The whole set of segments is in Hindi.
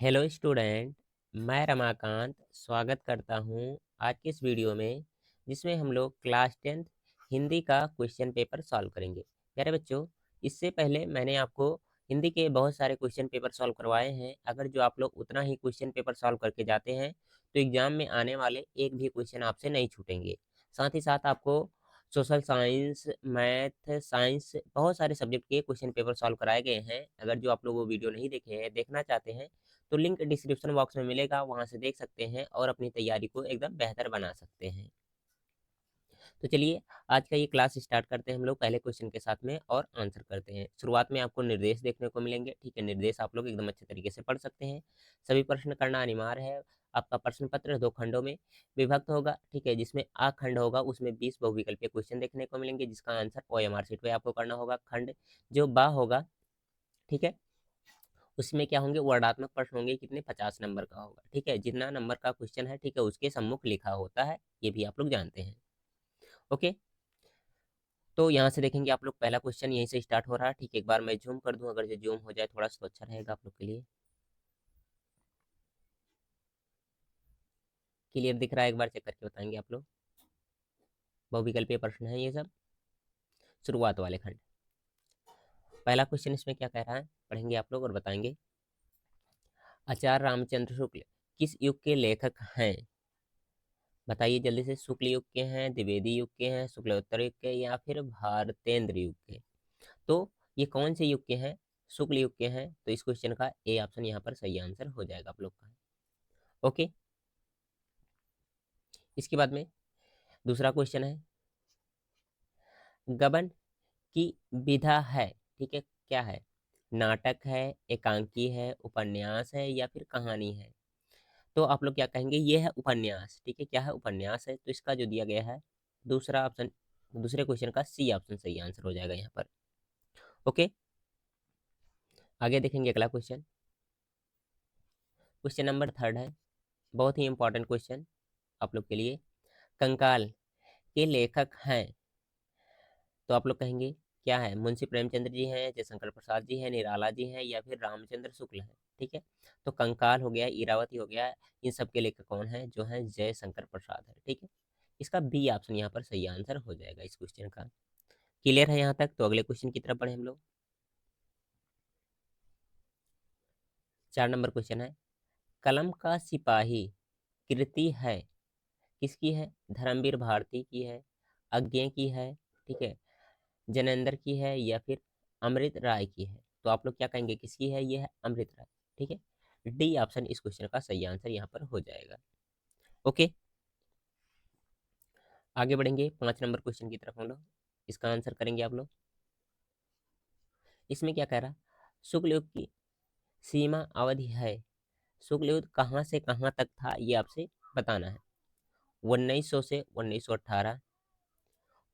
Hello student. मैं रमाकांत स्वागत करता हूं आज के इस वीडियो में, जिसमें हम लोग क्लास 10th हिंदी का क्वेश्चन पेपर सॉल्व करेंगे। प्यारे बच्चों, इससे पहले मैंने आपको हिंदी के बहुत सारे क्वेश्चन पेपर सॉल्व करवाए हैं। अगर जो आप लोग उतना ही क्वेश्चन पेपर सॉल्व करके जाते हैं तो एग्जाम में आने वाले एक भी क्वेश्चन आपसे नहीं छूटेंगे। साथ ही साथ आपको सोशल साइंस, मैथ, साइंस, बहुत सारे सब्जेक्ट के क्वेश्चन पेपर सॉल्व कराए गए हैं। अगर जो आप लोग वो वीडियो नहीं देखे हैं, देखना चाहते हैं, तो लिंक डिस्क्रिप्शन बॉक्स में मिलेगा, वहां से देख सकते हैं और अपनी तैयारी को एकदम बेहतर बना सकते हैं। तो चलिए आज का ये क्लास स्टार्ट करते हैं हम लोग पहले क्वेश्चन के साथ में और आंसर करते हैं। शुरुआत में आपको निर्देश देखने को मिलेंगे, ठीक है। निर्देश आप लोग एकदम अच्छे तरीके से पढ़ सकते हैं। सभी प्रश्न करना अनिवार्य है। आपका प्रश्न पत्र 2 खंडों में विभक्त होगा, ठीक है। जिसमें आ खंड होगा उसमें 20 बहुविकल्पीय क्वेश्चन देखने को मिलेंगे, जिसका आंसर OMR शीट पे आपको करना होगा। खंड जो बा होगा, ठीक है, उसमें क्या होंगे, वर्णात्मक प्रश्न होंगे। कितने, 50 नंबर का होगा, ठीक है। जितना नंबर का क्वेश्चन है, ठीक है, उसके सम्मुख लिखा होता है, ये भी आप लोग जानते हैं। ओके, तो यहाँ से देखेंगे आप लोग, पहला क्वेश्चन यहीं से स्टार्ट हो रहा है, ठीक है। एक बार मैं जूम कर दूं, अगर जो जूम हो जाए थोड़ा सा तो अच्छा रहेगा आप लोग के लिए। क्लियर दिख रहा है? एक बार चेक करके बताएंगे आप लोग। बहुविकल्पीय प्रश्न है ये सब, शुरुआत वाले खंड। पहला क्वेश्चन इसमें क्या कह रहा है, पढ़ेंगे आप लोग और बताएंगे। आचार्य रामचंद्र शुक्ल किस युग के लेखक हैं? बताइए जल्दी से। शुक्ल युग के हैं, द्विवेदी युग के हैं, शुक्लोत्तर युग के, या फिर भारतेंद्र युग के? तो ये कौन से युग के हैं? शुक्ल युग के हैं। तो इस क्वेश्चन का ए ऑप्शन यहाँ पर सही आंसर हो जाएगा आप लोग का। ओके, इसके बाद में दूसरा क्वेश्चन है, गबन की विधा है, ठीक है, क्या है? नाटक है, एकांकी है, उपन्यास है, या फिर कहानी है? तो आप लोग क्या कहेंगे, ये है उपन्यास, ठीक है। क्या है? उपन्यास है। तो इसका जो दिया गया है दूसरा ऑप्शन, दूसरे क्वेश्चन का सी ऑप्शन सही आंसर हो जाएगा यहाँ पर। ओके, आगे देखेंगे अगला क्वेश्चन। क्वेश्चन नंबर 3 है, बहुत ही इंपॉर्टेंट क्वेश्चन आप लोग के लिए। कंकाल के लेखक हैं, तो आप लोग कहेंगे क्या है? मुंशी प्रेमचंद्र जी हैं, जयशंकर प्रसाद जी हैं, निराला जी हैं, या फिर रामचंद्र शुक्ल हैं, ठीक है। तो कंकाल हो गया, इरावती हो गया, इन सब के लेखक कौन है? जो है जयशंकर प्रसाद है, ठीक है। इसका बी ऑप्शन यहाँ पर सही आंसर हो जाएगा इस क्वेश्चन का। क्लियर है यहाँ तक? तो अगले क्वेश्चन की तरफ बढ़े हम लोग। 4 नंबर क्वेश्चन है, कलम का सिपाही कृति है, किसकी है? धर्मवीर भारती की है, अज्ञे की है, ठीक है, जनेंद्र की है, या फिर अमृत राय की है? तो आप लोग क्या कहेंगे, किसकी है? ये है अमृत राय, ठीक है। डी ऑप्शन इस क्वेश्चन का सही आंसर यहाँ पर हो जाएगा। ओके, आगे बढ़ेंगे 5 नंबर क्वेश्चन की तरफ हम लोग। इसका आंसर करेंगे आप लोग। इसमें क्या कह रहा, शुक्ल युग की सीमा अवधि है, शुक्ल युग कहाँ से कहाँ तक था, ये आपसे बताना है। 1900 से 1918,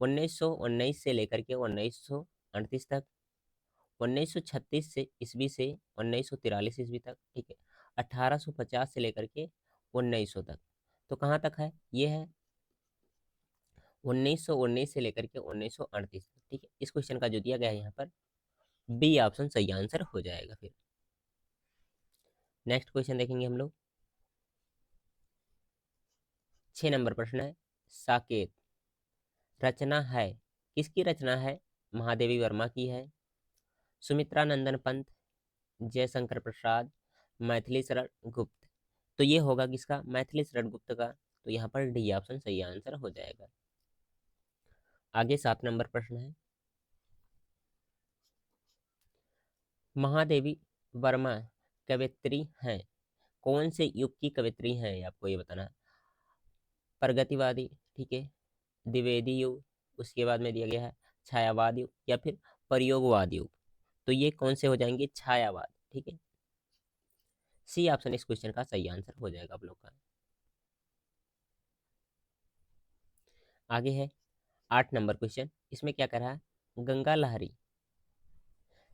1919 से लेकर के 1938 तक, 1936 से ईस्वी से 1943 ईस्वी तक, ठीक है, 1850 से लेकर के 1900 तक। तो कहाँ तक है? ये है 1919 से लेकर के 1938 तक, ठीक है। इस क्वेश्चन का जो दिया गया है यहाँ पर, बी ऑप्शन सही आंसर हो जाएगा। फिर नेक्स्ट क्वेश्चन देखेंगे हम लोग। 6 नंबर प्रश्न है, साकेत रचना है, किसकी रचना है? महादेवी वर्मा की है, सुमित्रा नंदन पंत, जयशंकर प्रसाद, मैथिली शरण गुप्त? तो ये होगा किसका? मैथिली शरण गुप्त का। तो यहाँ पर डी ऑप्शन सही आंसर हो जाएगा। आगे 7 नंबर प्रश्न है, महादेवी वर्मा कवयित्री हैं, कौन से युग की कवयित्री हैं? ये आपको ये बताना है। प्रगतिवादी, ठीक है, द्विवेदी युग, उसके बाद में दिया गया है छायावाद युग, या फिर प्रयोगवाद युग? तो ये कौन से हो जाएंगे? छायावाद, ठीक है। सी ऑप्शन इस क्वेश्चन का सही आंसर हो जाएगा आप लोग का। आगे है 8 नंबर क्वेश्चन। इसमें क्या कर रहा है, गंगा लहरी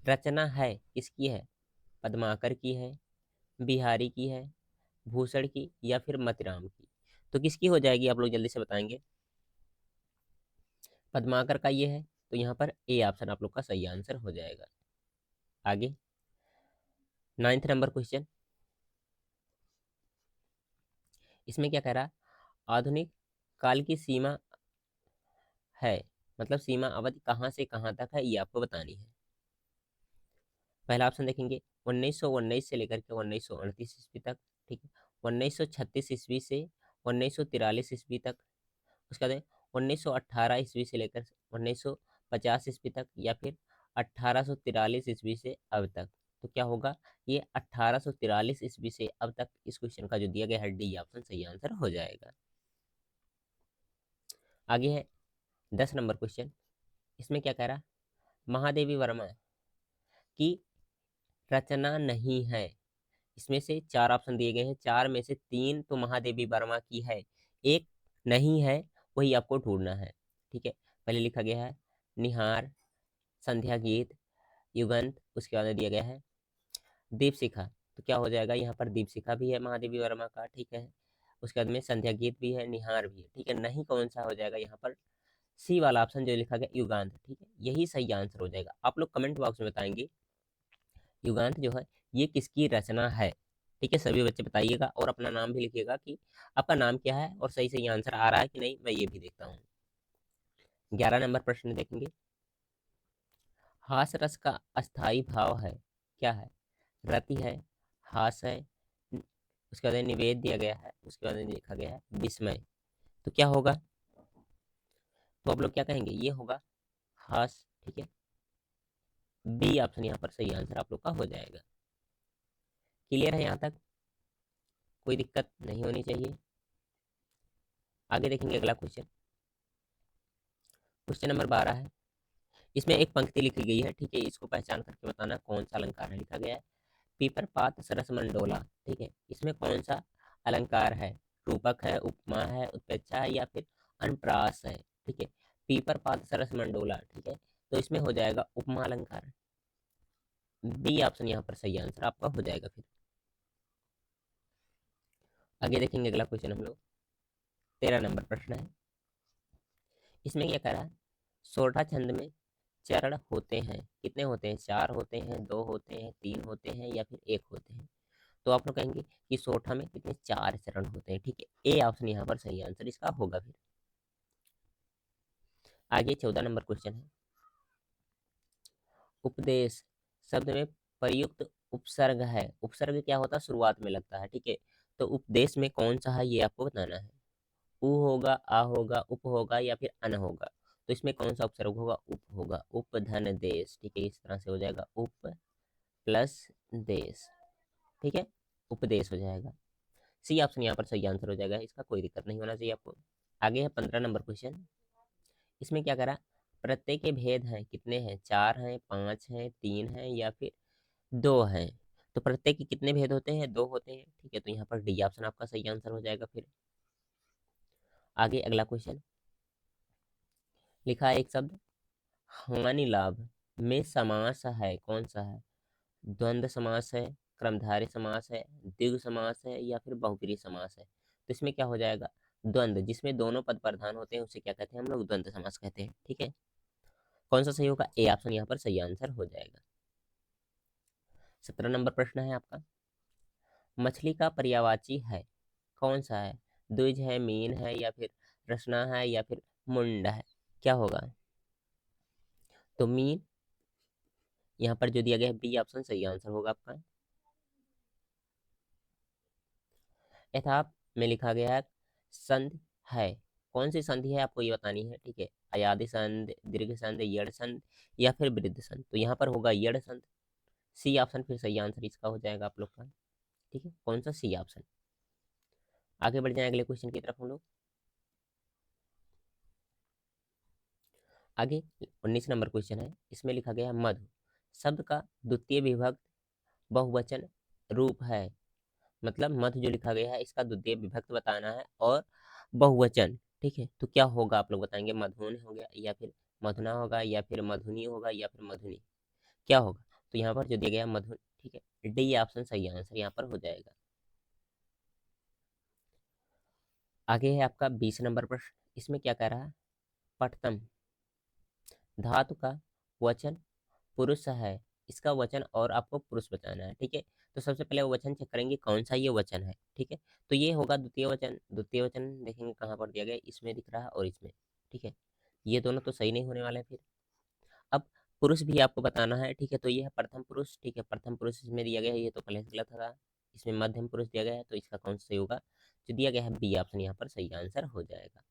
रचना है, किसकी है? पद्माकर की है, बिहारी की है, भूषण की, या फिर मतिराम की? तो किसकी हो जाएगी आप लोग जल्दी से बताएंगे। पद्माकर का ये है, तो यहाँ पर ए ऑप्शन आप लोग का सही आंसर हो जाएगा। आगे 9th नंबर क्वेश्चन, इसमें क्या कह रहा, आधुनिक काल की सीमा है, मतलब सीमा अवधि कहाँ से कहाँ तक है ये आपको बतानी है। पहला ऑप्शन देखेंगे 1919 से लेकर के 1938 ईस्वी तक, ठीक है। 1936 ईस्वी से 1943 ईस्वी तक, उसके बाद 1918 ईस्वी से लेकर 1950 ईस्वी तक, या फिर 1843 ईस्वी से अब तक। तो क्या होगा, ये 1843 ईस्वी से अब तक इस क्वेश्चन का जो दिया गया है डी ऑप्शन सही आंसर हो जाएगा। आगे है 10 नंबर क्वेश्चन। इसमें क्या कह रहा, महादेवी वर्मा की रचना नहीं है। इसमें से 4 ऑप्शन दिए गए हैं, 4 में से 3 तो महादेवी वर्मा की है, एक नहीं है, वही आपको ढूंढना है, ठीक है। पहले लिखा गया है निहार, संध्या गीत, युगंत, उसके बाद दिया गया है दीपशिखा। तो क्या हो जाएगा, यहाँ पर दीपशिखा भी है महादेवी वर्मा का, ठीक है। उसके बाद में संध्या गीत भी है, निहार भी है, ठीक है। नहीं कौन सा हो जाएगा यहाँ पर, सी वाला ऑप्शन जो लिखा गया युगांत, ठीक है, यही सही आंसर हो जाएगा। आप लोग कमेंट बॉक्स में बताएंगे युगांत जो है ये किसकी रचना है, ठीक है। सभी बच्चे बताइएगा और अपना नाम भी लिखिएगा कि आपका नाम क्या है और सही सही आंसर आ रहा है कि नहीं, मैं ये भी देखता हूँ। 11 नंबर प्रश्न देखेंगे। हास रस का अस्थाई भाव है, क्या है, रति है, हास है, उसके बाद निवेद दिया गया है, उसके बाद लिखा गया है विस्मय। तो क्या होगा, तो आप लोग क्या कहेंगे, ये होगा हास, ठीक है। बी ऑप्शन यहाँ पर सही आंसर आप लोग का हो जाएगा। क्लियर है यहाँ तक, कोई दिक्कत नहीं होनी चाहिए। आगे देखेंगे अगला क्वेश्चन। क्वेश्चन नंबर 12 है। इसमें एक पंक्ति लिखी गई है, ठीक है। इसको पहचान करके बताना कौन सा अलंकार है। लिखा गया है पीपर पात सरस मंडोला, ठीक है। इसमें कौन सा अलंकार है, रूपक है, उपमा है, उत्प्रेक्षा है, या फिर अनुप्रास है, ठीक है। पीपर पात सरस मंडोला, ठीक है, तो इसमें हो जाएगा उपमा अलंकार। बी ऑप्शन यहाँ पर सही आंसर आपका हो जाएगा। फिर आगे देखेंगे अगला क्वेश्चन हम लोग। 13 नंबर प्रश्न है। इसमें क्या कह रहा है, सोरठा छंद में चरण होते हैं, कितने होते हैं, 4 होते हैं, 2 होते हैं, 3 होते हैं, या फिर 1 होते हैं। तो आप लोग कहेंगे कि सोरठा में कितने, 4 चरण होते हैं, ठीक है। ए ऑप्शन यहाँ पर सही आंसर इसका होगा। फिर आगे 14 नंबर क्वेश्चन है। उपदेश शब्द में प्रयुक्त उपसर्ग है, उपसर्ग क्या होता है, शुरुआत में लगता है, ठीक है। तो उपदेश में कौन सा है ये आपको बताना है। उ होगा, आ होगा, उप होगा, या फिर अन होगा। तो इसमें कौन सा उपसर्ग होगा, उप होगा, उपधन देश, ठीक है। इस तरह से हो जाएगा उप प्लस देश, ठीक है, उपदेश हो जाएगा। सी ऑप्शन यहाँ पर सही आंसर हो जाएगा, इसका कोई दिक्कत नहीं होना चाहिए आपको। आगे है 15 नंबर क्वेश्चन। इसमें क्या करा, प्रत्यय के भेद हैं, कितने हैं, 4 हैं, 5 हैं, 3 हैं, या फिर 2 हैं। तो प्रत्यय के कितने भेद होते हैं, 2 होते हैं, ठीक है। तो यहाँ पर डी ऑप्शन आपका सही आंसर हो जाएगा। फिर आगे अगला क्वेश्चन लिखा है एक शब्द हानि लाभ में समास है, कौन सा है, द्वंद्व समास है, क्रमधारय समास है, द्विगु समास है, या फिर बहुब्रीहि समास है। तो इसमें क्या हो जाएगा, द्वंद्व, जिसमें दोनों पद प्रधान होते हैं उसे क्या कहते हैं हम लोग, द्वंद्व समास कहते हैं, ठीक है। कौन सा सही होगा, ए ऑप्शन यहाँ पर सही आंसर हो जाएगा। 17 नंबर प्रश्न है आपका। मछली का पर्यायवाची है, कौन सा है, द्विज है, मीन है, या फिर रसना है, या फिर मुंड है। क्या होगा, तो मीन यहाँ पर जो दिया गया है बी ऑप्शन सही आंसर होगा आपका। यथाप में लिखा गया है संधि है, कौन सी संधि है आपको ये बतानी है, ठीक है। अयादि संध, दीर्घ संध, यड़ संध, या फिर वृद्ध संध। तो यहाँ पर होगा यड़ संध, सी ऑप्शन फिर सही आंसर इसका हो जाएगा आप लोग का, ठीक है। कौन सा, सी ऑप्शन। आगे बढ़ जाए अगले क्वेश्चन की तरफ हम लोग। आगे 19 नंबर क्वेश्चन है। इसमें लिखा गया है मधु शब्द का द्वितीय विभक्त बहुवचन रूप है, मतलब मध्य जो लिखा गया है इसका द्वितीय विभक्त बताना है और बहुवचन, ठीक है। तो क्या होगा आप लोग बताएंगे, मधुन हो गया, या फिर मधुना होगा, या फिर मधुनी होगा, या फिर मधुनी, क्या होगा। तो यहाँ पर जो दिया गया मधुन, ठीक है, डी ऑप्शन सही आंसर यहाँ पर हो जाएगा। आगे है आपका 20 नंबर प्रश्न। इसमें क्या कह रहा है, पठतम धातु का वचन पुरुष है, इसका वचन और आपको पुरुष बताना है, ठीक है। तो सबसे पहले वो वचन चेक करेंगे कौन सा ये वचन है, ठीक है। तो ये होगा द्वितीय वचन। द्वितीय वचन देखेंगे कहाँ पर दिया गया है, इसमें दिख रहा है और इसमें, ठीक है। ये दोनों तो सही नहीं होने वाले हैं फिर। अब पुरुष भी आपको बताना है, ठीक है। तो ये है प्रथम पुरुष, ठीक है। प्रथम पुरुष इसमें दिया गया है, ये तो पहले से गलत था। इसमें मध्यम पुरुष दिया गया है, तो इसका कौन सा सही होगा, जो दिया गया है बी ऑप्शन यहाँ पर सही आंसर हो जाएगा।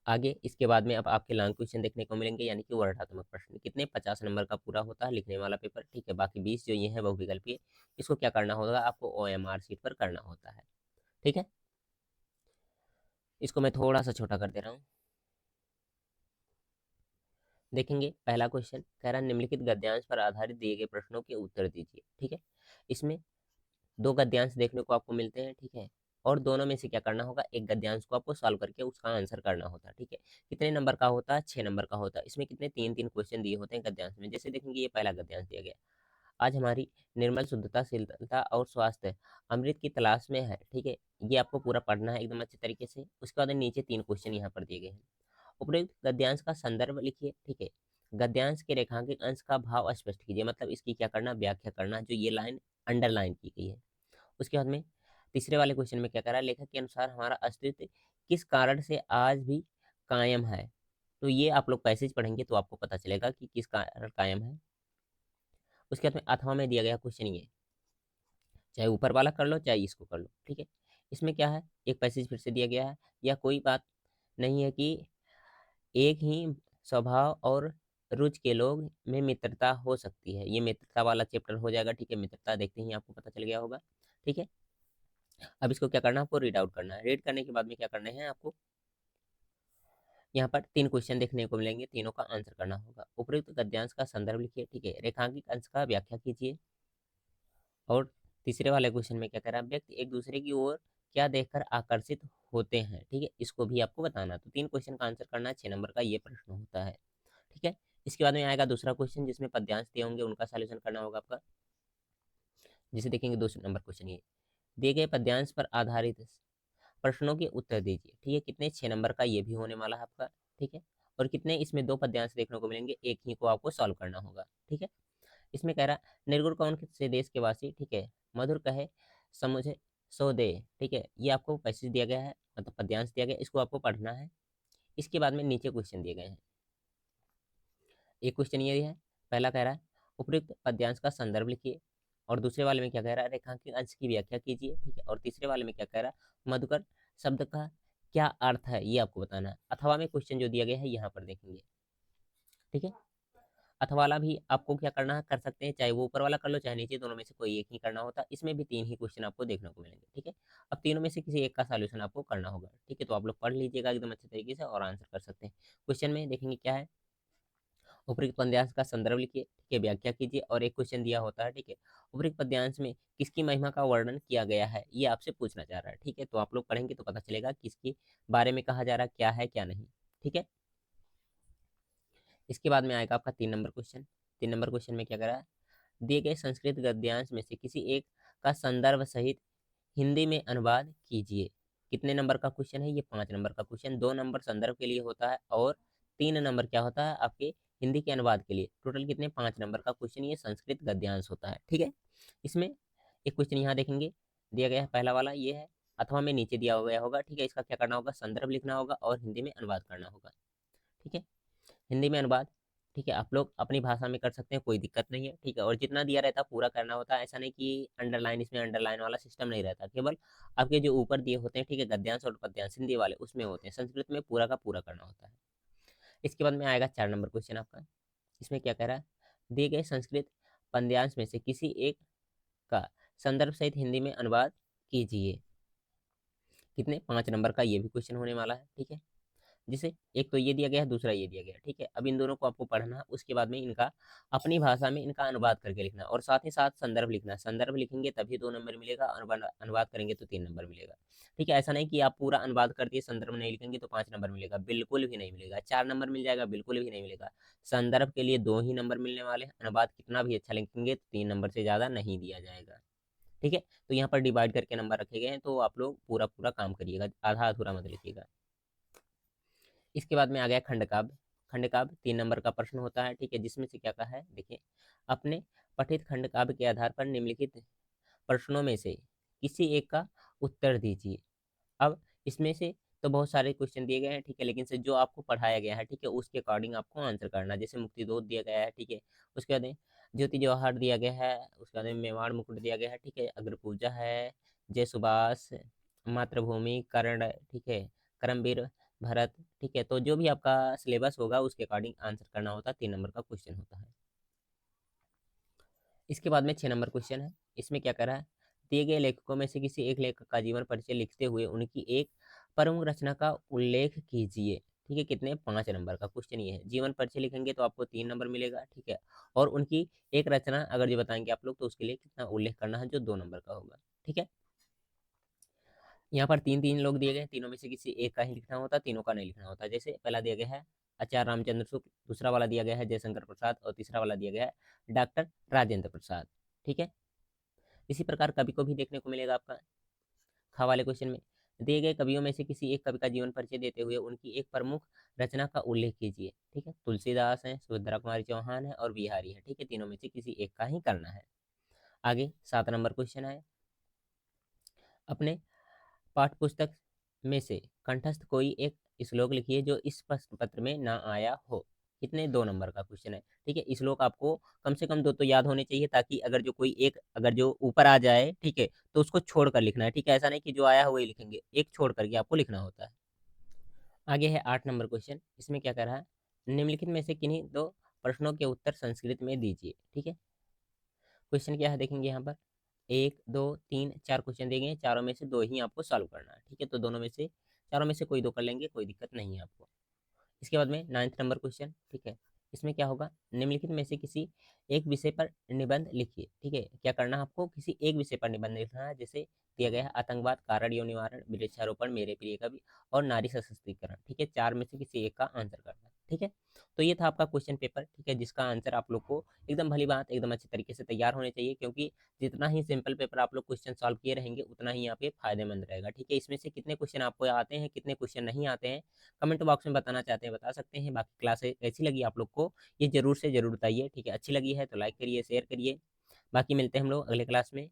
आगे इसके बाद में अब आपके लॉन्ग क्वेश्चन देखने को मिलेंगे, यानी कि वर्णनात्मक प्रश्न। कितने 50 नंबर का पूरा होता है लिखने वाला पेपर, ठीक है। बाकी 20 जो ये है बहुविकल्पीय, इसको क्या करना होगा, आपको OMR शीट पर करना होता है, ठीक है। इसको मैं थोड़ा सा छोटा कर दे रहा हूँ। देखेंगे पहला क्वेश्चन कह रहा है निम्नलिखित गद्यांश पर आधारित दिए गए प्रश्नों के उत्तर दीजिए, ठीक है। इसमें दो गद्यांश देखने को आपको मिलते हैं, ठीक है। और दोनों में से क्या करना होगा, एक गद्यांश को आपको सॉल्व करके उसका आंसर करना होता है, ठीक है। कितने नंबर का होता है, 6 नंबर का होता है। इसमें कितने, तीन तीन क्वेश्चन दिए होते हैं गद्यांश में। जैसे देखेंगे ये पहला गद्यांश दिया गया, आज हमारी निर्मल शुद्धता शीलता और स्वास्थ्य अमृत की तलाश में है, ठीक है। ये आपको पूरा पढ़ना है एकदम अच्छे तरीके से। उसके बाद नीचे 3 क्वेश्चन यहाँ पर दिए गए हैं। उपयुक्त गद्यांश का संदर्भ लिखिए, ठीक है। गद्यांश के रेखांकित अंश का भाव स्पष्ट कीजिए, मतलब इसकी क्या करना, व्याख्या करना, जो ये लाइन अंडरलाइन की गई है। उसके बाद में तीसरे वाले क्वेश्चन में क्या करा, लेखक के अनुसार हमारा अस्तित्व किस कारण से आज भी कायम है। तो ये आप लोग पैसेज पढ़ेंगे तो आपको पता चलेगा कि किस कारण कायम है। उसके बाद में अथवा में दिया गया क्वेश्चन ये, चाहे ऊपर वाला कर लो चाहे इसको कर लो, ठीक है। इसमें क्या है, एक पैसेज फिर से दिया गया है, या कोई बात नहीं है कि एक ही स्वभाव और रुचि के लोग में मित्रता हो सकती है। ये मित्रता वाला चैप्टर हो जाएगा, ठीक है। मित्रता देखते ही आपको पता चल गया होगा, ठीक है। अब इसको क्या करना है, आपको रीड आउट करना है। रीड करने के बाद में क्या करना है, आपको यहाँ पर 3 क्वेश्चन देखने को मिलेंगे, तीनों का आंसर करना होगा। उपयुक्त गद्यांश का संदर्भ लिखिए, ठीक है। रेखांकित अंश का व्याख्या कीजिए। और तीसरे वाले क्वेश्चन में क्या कह रहा है, व्यक्ति एक दूसरे की ओर क्या देखकर आकर्षित होते हैं, ठीक है। इसको भी आपको बताना। तो 3 क्वेश्चन का आंसर करना है, 6 नंबर का ये प्रश्न होता है, ठीक है। इसके बाद में आएगा दूसरा क्वेश्चन जिसमें पद्यांश दिए होंगे, उनका सॉल्यूशन करना होगा आपका। जिसे देखेंगे 2 नंबर क्वेश्चन, ये दिए गए पद्यांश पर आधारित प्रश्नों के उत्तर दीजिए, ठीक है। कितने, 6 नंबर का ये भी होने वाला है आपका, ठीक है। और कितने, इसमें 2 पद्यांश देखने को मिलेंगे, एक ही को आपको सॉल्व करना होगा, ठीक है। इसमें कह रहा निर्गुण कौन से देश के वासी, ठीक है। मधुर कहे समुझे सो दे, ठीक है। ये आपको पैसेज दिया गया है, मतलब पद्यांश दिया गया है, इसको आपको पढ़ना है। इसके बाद में नीचे क्वेश्चन दिए गए हैं। एक क्वेश्चन ये है, पहला कह रहा है उपयुक्त पद्यांश का संदर्भ लिखिए। और दूसरे वाले में क्या कह रहा है, रेखांकित अंश की व्याख्या कीजिए, ठीक है। और तीसरे वाले में क्या कह रहा है, मधुकर शब्द का क्या अर्थ है, ये आपको बताना है। अथवा में क्वेश्चन जो दिया गया है यहाँ पर देखेंगे, ठीक है। अथवा वाला भी आपको क्या करना है, कर सकते हैं, चाहे वो ऊपर वाला कर लो चाहे नीचे, दोनों में से कोई एक ही करना होता है। इसमें भी 3 ही क्वेश्चन आपको देखने को मिलेंगे, ठीक है। अब तीनों में से किसी एक का सॉल्यूशन आपको करना होगा, ठीक है। तो आप लोग पढ़ लीजिएगा एकदम अच्छे तरीके से और आंसर कर सकते हैं। क्वेश्चन में देखेंगे क्या है, उपयुक्त पद्यांश का संदर्भ लिखिए, ठीक है। व्याख्या कीजिए। और एक क्वेश्चन दिया होता है, ठीक है, उपयुक्त पद्यांश में किसकी महिमा का वर्णन किया गया है, ये आपसे पूछना चाह रहा है, ठीक है। तो आप लोग पढ़ेंगे तो पता चलेगा किसके बारे में कहा जा रहा है, क्या है क्या नहीं, ठीक है। इसके बाद में आएगा आपका 3 नंबर क्वेश्चन। 3 नंबर क्वेश्चन में क्या करा है, दिए गए संस्कृत गद्यांश में से किसी एक का संदर्भ सहित हिंदी में अनुवाद कीजिए। कितने नंबर का क्वेश्चन है, ये 5 नंबर का क्वेश्चन। 2 नंबर संदर्भ के लिए होता है और 3 नंबर क्या होता है, आपके हिंदी के अनुवाद के लिए। टोटल कितने, 5 नंबर का क्वेश्चन ये संस्कृत गद्यांश होता है, ठीक है। इसमें एक क्वेश्चन यहाँ देखेंगे दिया गया है, पहला वाला ये है, अथवा में नीचे दिया गया होगा, ठीक है। इसका क्या करना होगा, संदर्भ लिखना होगा और हिंदी में अनुवाद करना होगा, ठीक है। हिंदी में अनुवाद, ठीक है, आप लोग अपनी भाषा में कर सकते हैं, कोई दिक्कत नहीं है, ठीक है। और जितना दिया रहता है पूरा करना होता है, ऐसा नहीं कि अंडरलाइन, इसमें अंडरलाइन वाला सिस्टम नहीं रहता। केवल आपके जो ऊपर दिए होते हैं, ठीक है, गद्यांश और पद्यांश हिंदी वाले उसमें होते हैं, संस्कृत में पूरा का पूरा करना होता है। इसके बाद में आएगा 4 नंबर क्वेश्चन आपका। इसमें क्या कह रहा है, दिए गए संस्कृत पद्यांश में से किसी एक का संदर्भ सहित हिंदी में अनुवाद कीजिए। कितने, 5 नंबर का ये भी क्वेश्चन होने वाला है, ठीक है। जिसे एक तो ये दिया गया है, दूसरा ये दिया गया है, ठीक है। अब इन दोनों को आपको पढ़ना है, उसके बाद में इनका अपनी भाषा में इनका अनुवाद करके लिखना है और साथ ही साथ संदर्भ लिखना है। संदर्भ लिखेंगे तभी 2 नंबर मिलेगा, अनुवाद करेंगे तो 3 नंबर मिलेगा, ठीक है। ऐसा नहीं कि आप पूरा अनुवाद कर दिए संदर्भ नहीं लिखेंगे तो 5 नंबर मिलेगा, बिल्कुल भी नहीं मिलेगा। 4 नंबर मिल जाएगा, बिल्कुल भी नहीं मिलेगा। संदर्भ के लिए 2 ही नंबर मिलने वाले हैं, अनुवाद कितना भी अच्छा लिखेंगे तो 3 नंबर से ज़्यादा नहीं दिया जाएगा, ठीक है। तो यहाँ पर डिवाइड करके नंबर रखे गए हैं, तो आप लोग पूरा पूरा काम करिएगा, आधा अधूरा मत लिखिएगा। इसके बाद में आ गया खंड काव्य। खंड काव्य 3 नंबर का प्रश्न होता है, ठीक है। जिसमें से क्या कहा है, देखिए, अपने पठित खंड काव्य के आधार पर निम्नलिखित प्रश्नों में से किसी एक का उत्तर दीजिए। अब इसमें से तो बहुत सारे क्वेश्चन दिए गए हैं, ठीक है, लेकिन से जो आपको पढ़ाया गया है, ठीक है, उसके अकॉर्डिंग आपको आंसर करना है। जैसे मुक्तिदोत दिया गया है, ठीक है, उसके बाद में ज्योति जवाहर दिया गया है, उसके बाद में मेवाड़ मुकुट दिया गया है, ठीक है, अग्रपूजा है, जय सुभाष, मातृभूमि, कर्ण, ठीक है, करमवीर भरत, ठीक है। तो जो भी आपका सिलेबस होगा उसके अकॉर्डिंग आंसर करना होता है। 3 नंबर का क्वेश्चन होता है। इसके बाद में 6 नंबर क्वेश्चन है। इसमें क्या करा है, दिए गए लेखकों में से किसी एक लेखक का जीवन परिचय लिखते हुए उनकी एक प्रमुख रचना का उल्लेख कीजिए। ठीक है, कितने, 5 नंबर का क्वेश्चन ये है। जीवन परिचय लिखेंगे तो आपको 3 नंबर मिलेगा, ठीक है, और उनकी एक रचना अगर जो बताएंगे आप लोग तो उसके लिए कितना उल्लेख करना है, जो 2 नंबर का होगा। ठीक है, यहाँ पर 3-3 लोग दिए गए, तीनों में से किसी एक का ही लिखना होता, तीनों का नहीं लिखना होता। जैसे पहला दिया गया है आचार्य रामचंद्र शुक्ल, दूसरा वाला दिया गया है जयशंकर प्रसाद, और तीसरा वाला दिया गया है डॉक्टर राजेंद्र प्रसाद। ठीक है, इसी प्रकार कवि को भी देखने को मिलेगा आपका खा वाले क्वेश्चन में। दिए गए कवियों में से किसी एक कवि का जीवन परिचय देते हुए उनकी एक प्रमुख रचना का उल्लेख कीजिए। ठीक है, तुलसीदास है, सुभद्रा कुमारी चौहान है और बिहारी है। ठीक है, तीनों में से किसी एक का ही करना है। आगे 7 नंबर क्वेश्चन है, अपने पाठ्य पुस्तक में से कंठस्थ कोई एक श्लोक लिखिए जो इस प्रश्न पत्र में ना आया हो। कितने, 2 नंबर का क्वेश्चन है। ठीक है, श्लोक आपको कम से कम 2 तो याद होने चाहिए, ताकि अगर जो कोई एक अगर जो ऊपर आ जाए, ठीक है, तो उसको छोड़ कर लिखना है। ठीक है, ऐसा नहीं कि जो आया है वही लिखेंगे, एक छोड़ करके आपको लिखना होता है। आगे है 8 नंबर क्वेश्चन। इसमें क्या कर रहा है, निम्नलिखित में से किन्हीं 2 प्रश्नों के उत्तर संस्कृत में दीजिए। ठीक है, क्वेश्चन क्या है देखेंगे यहाँ पर, 1, 2, 3, 4 क्वेश्चन दिए गए, चारों में से 2 ही आपको सॉल्व करना है। ठीक है, तो दोनों में से चारों में से कोई 2 कर लेंगे, कोई दिक्कत नहीं है आपको। इसके बाद में 9th नंबर क्वेश्चन, ठीक है, इसमें क्या होगा, निम्नलिखित में से किसी एक विषय पर निबंध लिखिए। ठीक है, क्या करना है आपको, किसी एक विषय पर निबंध लिखना है। जैसे दिया गया है आतंकवाद, कारण एवं निवारण, वृक्षारोपण, मेरे प्रिय कवि और नारी सशक्तिकरण। ठीक है, 4 में से किसी एक का आंसर करना है। ठीक है, तो ये था आपका क्वेश्चन पेपर। ठीक है, जिसका आंसर आप लोग को एकदम भली बात एकदम अच्छे तरीके से तैयार होने चाहिए, क्योंकि जितना ही सिंपल पेपर आप लोग क्वेश्चन सॉल्व किए रहेंगे उतना ही आपके फायदेमंद रहेगा। ठीक है, इसमें से कितने क्वेश्चन आपको आते हैं, कितने क्वेश्चन नहीं आते हैं, कमेंट बॉक्स में बताना चाहते हैं बता सकते हैं। बाकी क्लास कैसी लगी आप लोग को ये जरूर से जरूर बताइए। ठीक है, अच्छी लगी है तो लाइक करिए, शेयर करिए। बाकी मिलते हैं हम लोग अगले क्लास में।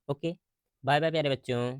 ओके, बाय बाय प्यारे बच्चों।